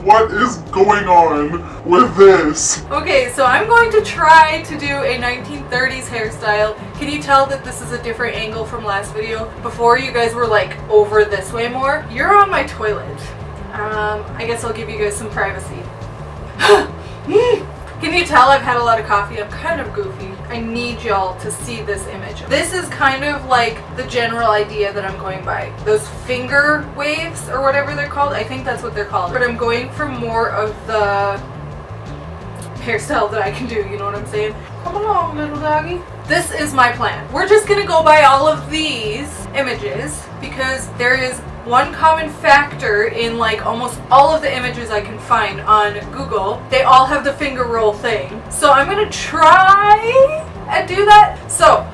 What is going on with this? Okay, so I'm going to try to do a 1930s hairstyle. Can you tell that this is a different angle from last video? Before, you guys were like over this way more. You're on my toilet. I guess I'll give you guys some privacy. Can you tell I've had a lot of coffee? I'm kind of goofy. I need y'all to see this image. This is kind of like the general idea that I'm going by. Those finger waves or whatever they're called. I think that's what they're called. But I'm going for more of the hairstyle that I can do, you know what I'm saying? Come along, little doggy. This is my plan. We're just gonna go by all of these images because there is one common factor in like almost all of the images I can find on Google. They all have the finger roll thing. So I'm gonna try and do that. So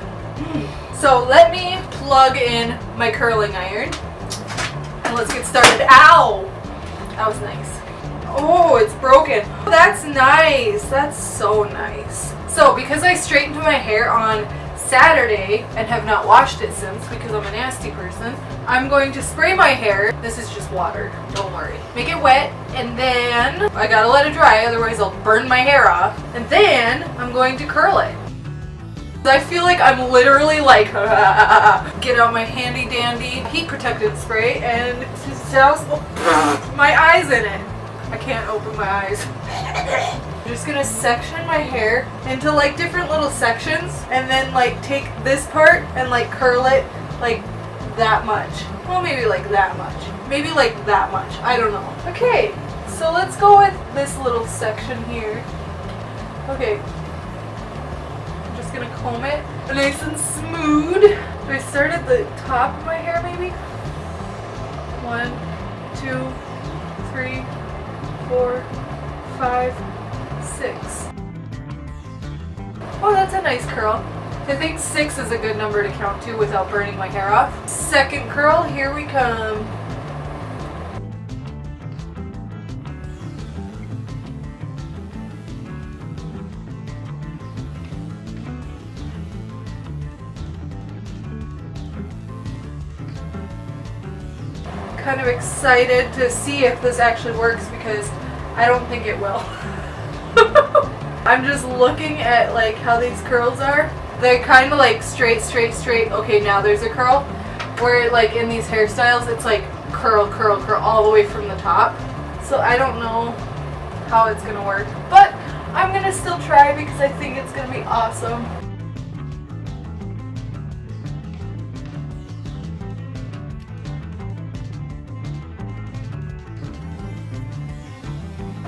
let me plug in my curling iron and let's get started. Ow! That was nice. Oh, it's broken. That's nice. That's so nice. So because I straightened my hair on Saturday and have not washed it since because I'm a nasty person, I'm going to spray my hair. This is just water, don't worry. Make it wet, and then I gotta let it dry, otherwise I'll burn my hair off. And then I'm going to curl it. I feel like I'm literally like, get out my handy dandy heat protectant spray and douse my eyes in it. I can't open my eyes. I'm just gonna section my hair into like different little sections and then like take this part and like curl it like that much. Well, maybe like that much. Maybe like that much. I don't know. Okay, so let's go with this little section here. Okay. I'm just gonna comb it nice and smooth. Do I start at the top of my hair maybe? 1, 2, 3, 4, 5, 6. Oh, that's a nice curl. I think 6 is a good number to count to without burning my hair off. Second curl, here we come. Kind of excited to see if this actually works because I don't think it will. I'm just looking at like how these curls are. They're kind of like straight, straight, straight. Okay, now there's a curl. Where like in these hairstyles, it's like curl, curl, curl all the way from the top. So I don't know how it's gonna work, but I'm gonna still try because I think it's gonna be awesome.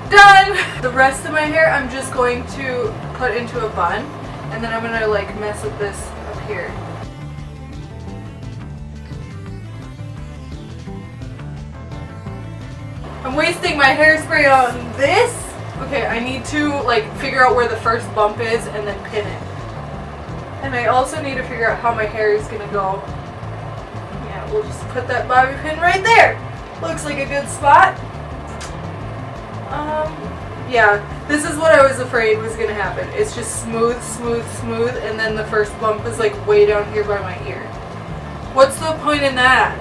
Done! The rest of my hair I'm just going to put into a bun and then I'm gonna like mess with this up here. I'm wasting my hairspray on this. Okay, I need to like figure out where the first bump is and then pin it. And I also need to figure out how my hair is gonna go. Yeah, we'll just put that bobby pin right there. Looks like a good spot. Yeah, this is what I was afraid was gonna happen. It's just smooth, smooth, smooth, and then the first bump is like way down here by my ear. What's the point in that?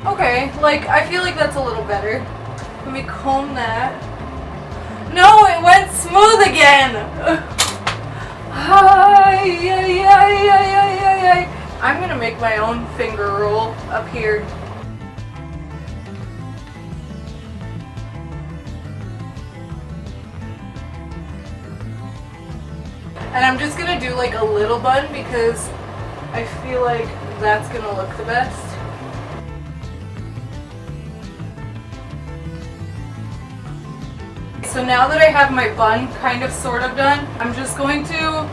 Okay, like, I feel like that's a little better. Let me comb that. No, it went smooth again! I'm gonna make my own finger roll up here. And I'm just gonna do like a little bun because I feel like that's gonna look the best. So now that I have my bun kind of sort of done, I'm just going to,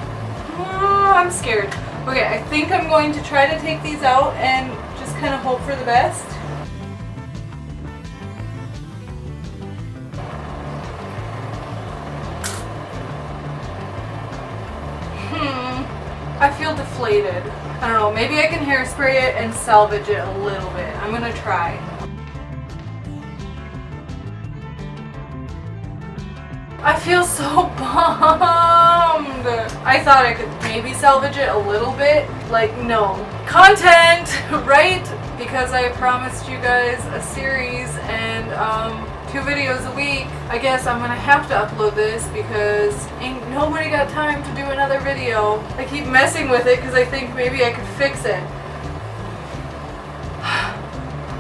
I'm scared. Okay, I think I'm going to try to take these out and just kind of hope for the best. I feel deflated. I don't know, maybe I can hairspray it and salvage it a little bit. I'm gonna try. I feel so bummed. I thought I could maybe salvage it a little bit. Like, no. Content, right? because I promised you guys a series and 2 videos a week. I guess I'm gonna have to upload this because ain't nobody got time to do another video. I keep messing with it because I think maybe I could fix it.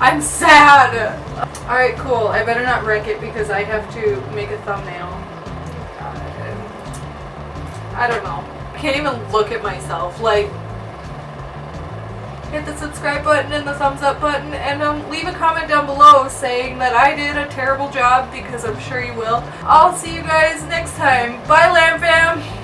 I'm sad. Alright, cool. I better not wreck it because I have to make a thumbnail. I don't know. I can't even look at myself. Like, hit the subscribe button and the thumbs up button, and leave a comment down below saying that I did a terrible job, because I'm sure you will. I'll see you guys next time. Bye, Lamb Fam!